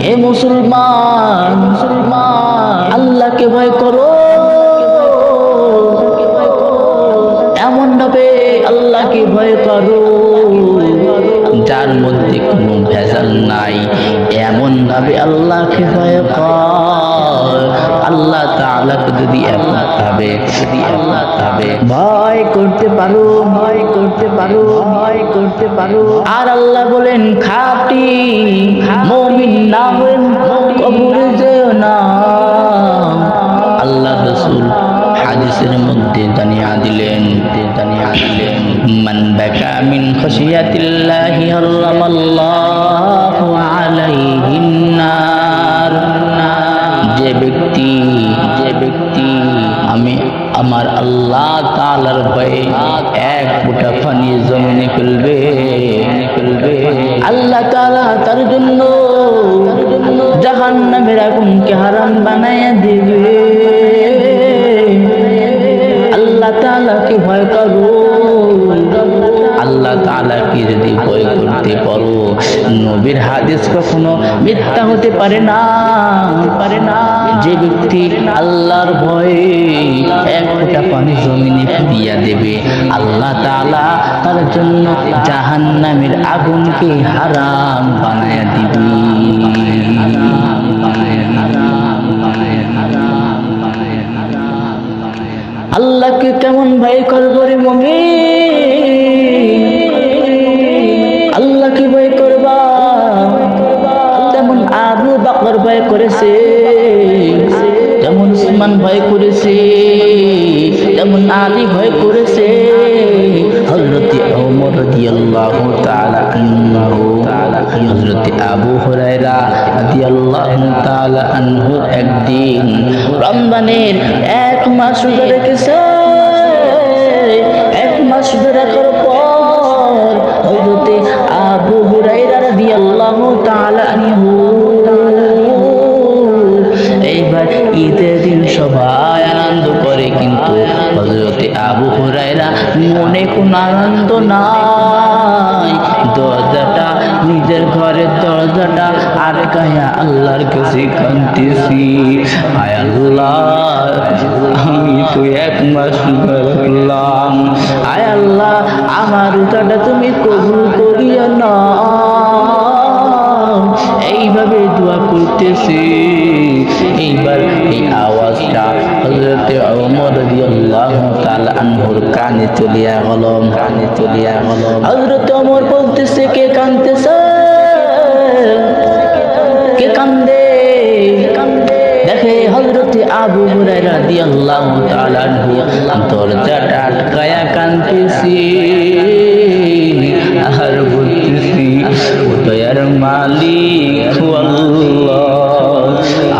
হে মুসলমান, আল্লাহকে ভয় করো, এমন ভাবে আল্লাহকে ভয় করো যার মধ্যে কোনো ভেজাল নাই, এমন ভাবে আল্লাহকে ভয় কর। আল্লাহ তাআলাকে যদি এমনভাবে ভয় করতে পারো, আর আল্লাহ বলেন খাঁটি মুমিন না হয়ে কবরে যেও না। আল্লাহ রাসূল হাদিসের মধ্যে জানিয়ে দিলেন মান বাকা মিন খাশিয়াতিল্লাহি হারামাল্লাহু আলাইহিন নার। যে ব্যক্তি আমি আমার আল্লাহ তাআলার ভয়ে এক ফোঁটা পানি জমিনে ফেলবে, আল্লাহ তাআলা তার জন্য জাহান্নামের আগুনকে হারাম বানায়া দিবে। আল্লাহ তাআলাকে ভয় করো। আল্লাহ তাআলাকে যদি ভয় করতে পারো, নবীর হাদিস কখনো মিথ্যা হতে পারে না। যে ব্যক্তি আল্লাহর ভয়ে এক ফোঁটা পানি জমিনে ফেলিয়া দেবে, আল্লাহ তাআলা তার জন্য জাহান্নামের আগুনকে হারাম বানায়া দিবে। আল্লাহকে কেমন ভয় করবো রে মুমিন? আল্লাহকে ভয় করবা তেমন আবু বকর ভয় করেছে, যেমন উসমান ভয় করেছে, যেমন আলী ভয় করেছে, হযরত ওমর রাদিয়াল্লাহু তাআলা আনহু, হযরত আবু হুরায়রা রাদিয়াল্লাহু তাআলা আনহু একদিন রমজানের এক মাস রোজা রেখেছে। এক মাস রোজা রাখার পর হযরত আবু হুরায়রা রাদিয়াল্লাহু তাআলা আনহু এইবার ঈদের দিন সবাই আনন্দ করে, কিন্তু হযরত আবু হুরায়রা মনে কোনো আনন্দ নাই। দরজাটা, নিজের ঘরের দরজাটা আর গায়া আল্লাহর কাছে কাঁদতেছি, আয় আল্লাহ আমি তো এক মাস রাখলাম, আয় আল্লাহ আমার রোজাটা তুমি কবুল করিও না। এইভাবে দোয়া করতেছি। এইবার এই আওয়াজটা হযরত ওমর রাদিয়াল্লাহু তাআলা আনহুর কানে চলিয়া গেল। হযরত ওমর বলতেছে, কে কাঁদতেছে? কে কান্দে? দেখে হযরত আবু হুরায়রা রাদিয়াল্লাহু তাআলা আনহু দরজাটা আটকায়া কাঁদতেছি আর বলতেছি, দয়ার মালিক আল্লাহ,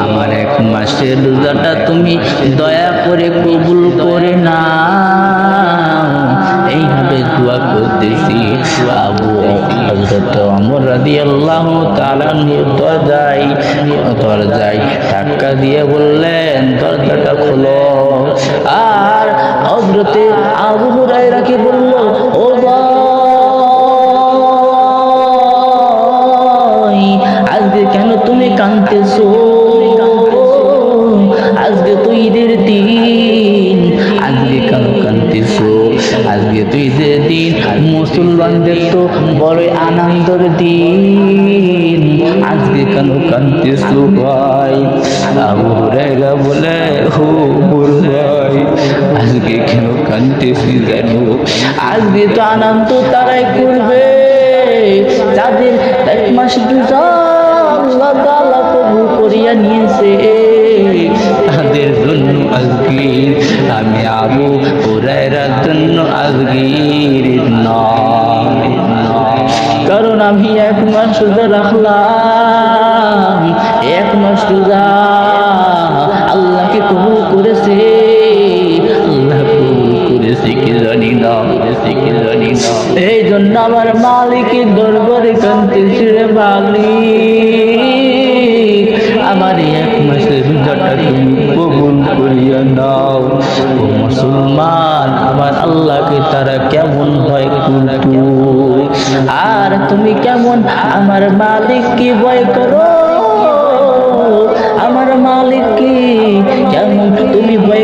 আমার এক মাসের রোজাটা তুমি দয়া করে কবুল করে না। এইভাবে দোয়া করতেছি। আবু হযরত ওমর রাদিয়াল্লাহু তাআলা দরজায় ধাক্কা দিয়ে বললেন, দরজাটা খোলো। আর হযরত আবু হুরায়রাকে বলল, ও ভাই, আজকে কেন তুমি কাঁদতেছো? আজকে তো ঈদের দিন, আজকে কেন কাঁদতেছো? আজকে তো ঈদের দিন, মুসলমানদের তো বড়ই আনন্দের দিন, আজকে কেন কাঁদতেছো ভাই? আবু হুরায়রা বলে, ও ভাই, আজকে কেন কাঁদতেছি জানো? আজকে তো আনন্দ তারাই করবে যাদের এক মাস রোজা আল্লাহ তাআলা কবুল করিয়া নিয়েছে, তাদের জন্য আজকে আমি আবু হুরায়রার জন্য আজকের নয়, কারণ আমি এক মাস রোজা রাখলাম। এক মাস রোজা আল্লাহকে কবুল করেছে, আল্লাহ কবুল করেছে কি জানি না। এই জন্য আমার মালিকের দরবারে কাঁদতেছি, রে মালিক আমার এক মাসের রোজাটা তুমি কবুল করিয়া নাও। ও মুসলমান, আমার আল্লাহকে তারা কেমন ভয় করত, আর তুমি কেমন আমার মালিককে ভয় করো? ভয়